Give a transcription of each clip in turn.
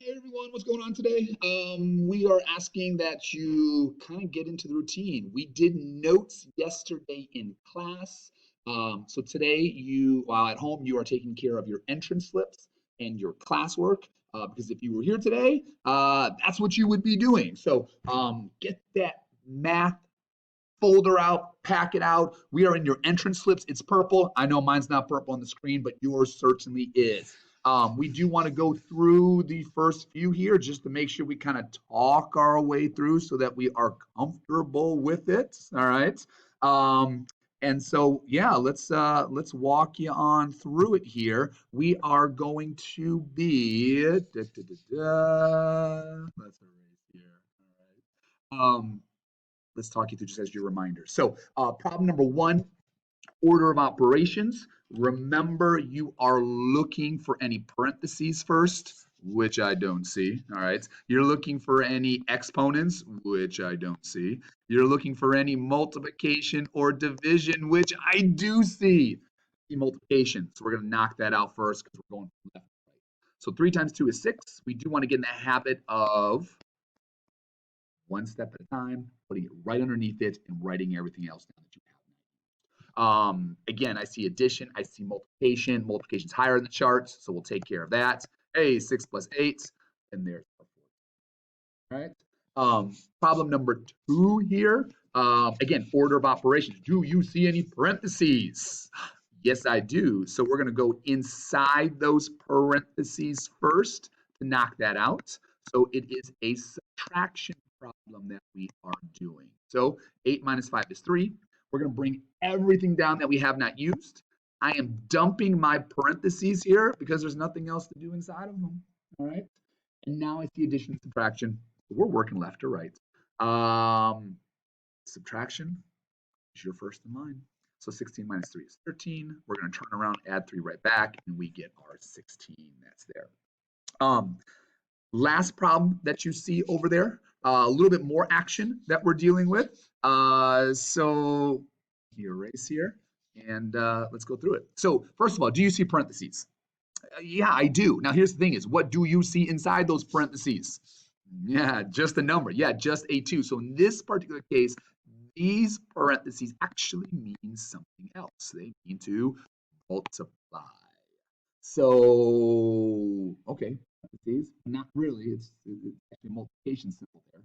Hey everyone, what's going on today? We are asking that you kind of get into the routine. We did notes yesterday in class. So today while at home, you are taking care of your entrance slips and your classwork. Because if you were here today, that's what you would be doing. So get that math folder out, pack it out. We are in your entrance slips. It's purple. I know mine's not purple on the screen, but yours certainly is. We do want to go through the first few here just to make sure we kind of talk our way through so that we are comfortable with it. All right. And so, yeah, let's walk you on through it here. We are going to be let's erase here. All right. Let's talk you through just as your reminder. So problem number one, order of operations. Remember, you are looking for any parentheses first, which I don't see. All right. You're looking for any exponents, which I don't see. You're looking for any multiplication or division, which I do see. Multiplication. So we're going to knock that out first because we're going from left to right. So 3 times 2 is 6. We do want to get in the habit of one step at a time, putting it right underneath it and writing everything else down that you have. Again, I see addition, I see multiplication. Multiplication's higher in the charts, so we'll take care of that. Hey, 6 plus 8, and there's our 4. All right. Problem number 2 here. Again, order of operations. Do you see any parentheses? Yes, I do. So we're going to go inside those parentheses first to knock that out. So it is a subtraction problem that we are doing. So 8 minus 5 is 3. We're going to bring everything down that we have not used. I am dumping my parentheses here because there's nothing else to do inside of them. All right. And now I see addition and subtraction. We're working left to right. Subtraction is your first in line. So 16 minus 3 is 13. We're going to turn around, add 3 right back, and we get our 16 that's there. Last problem that you see over there, a little bit more action that we're dealing with. So erase here, and let's go through it. So first of all, do you see parentheses? Yeah, I do. Now here's the thing is, what do you see inside those parentheses? Yeah, just a number. Yeah, just a 2. So in this particular case, these parentheses actually mean something else. They mean to multiply. So, okay, parentheses, not really. It's actually a multiplication symbol there.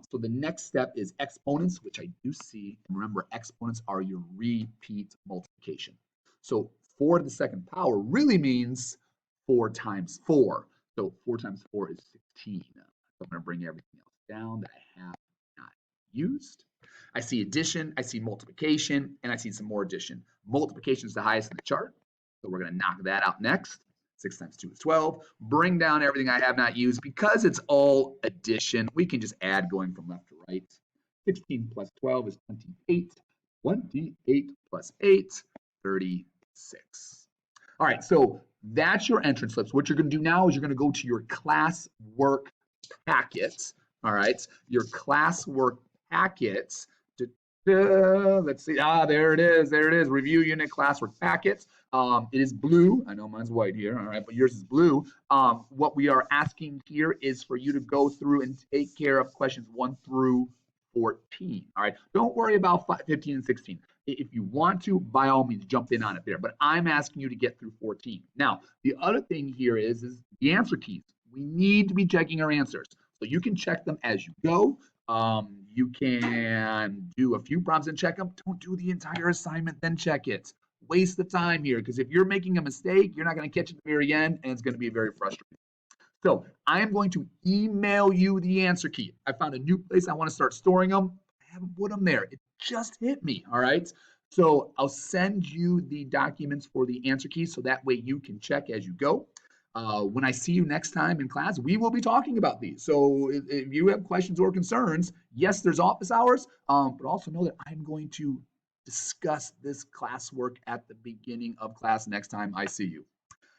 So the next step is exponents, which I do see. And remember, exponents are your repeat multiplication. So 4 to the second power really means 4 times 4. So 4 times 4 is 16. So I'm going to bring everything else down that I have not used. I see addition, I see multiplication, and I see some more addition. Multiplication is the highest in the chart, so we're going to knock that out next. 6 times 2 is 12. Bring down everything I have not used. Because it's all addition, we can just add going from left to right. 16 plus 12 is 28. 28 plus 8, 36. All right, so that's your entrance slips. What you're going to do now is you're going to go to your classwork packet. All right, your classwork packets. Let's see. There it is. There it is. Review unit classwork packets. It is blue. I know mine's white here. All right, but yours is blue. What we are asking here is for you to go through and take care of questions 1 through 14. All right. Don't worry about 15 and 16. If you want to, by all means, jump in on it there. But I'm asking you to get through 14. Now, the other thing here is the answer keys. We need to be checking our answers. So you can check them as you go. You can do a few problems and check them. Don't do the entire assignment, then check it. Waste the time here, because if you're making a mistake, you're not going to catch it at the very end, and it's going to be very frustrating. So I am going to email you the answer key. I found a new place I want to start storing them. I haven't put them there. It just hit me, all right? So I'll send you the documents for the answer keys so that way you can check as you go. When I see you next time in class, we will be talking about these. So if you have questions or concerns, yes, there's office hours, but also know that I'm going to discuss this classwork at the beginning of class next time I see you.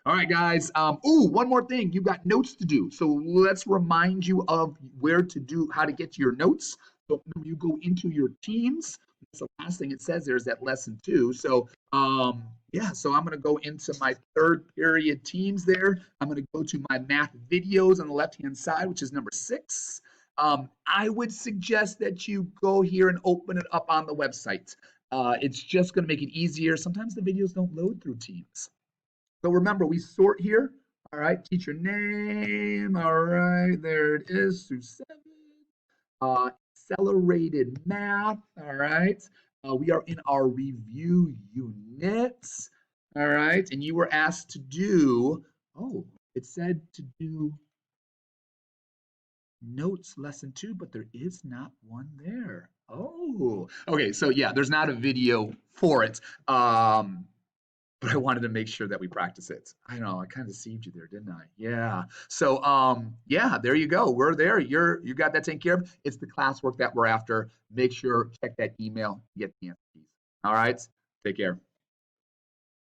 All right, guys. One more thing. You've got notes to do. So let's remind you of where to do, how to get to your notes. So you go into your Teams. the last thing it says there is that lesson 2. So yeah, so I'm going to go into my third period teams there. I'm going to go to my math videos on the left-hand side, which is number 6. I would suggest that you go here and open it up on the website. It's just going to make it easier. Sometimes the videos don't load through Teams. So remember, we sort here. All right, teacher name. All right, there it is, through 7. Accelerated math. All right. We are in our review units. All right. And you were asked to do, it said to do notes lesson 2, but there is not one there. Oh, okay. So yeah, there's not a video for it. But I wanted to make sure that we practice it. I know I kind of deceived you there, didn't I? Yeah. So yeah, there you go. We're there. You got that taken care of. It's the classwork that we're after. Make sure check that email, get the answers. All right. Take care.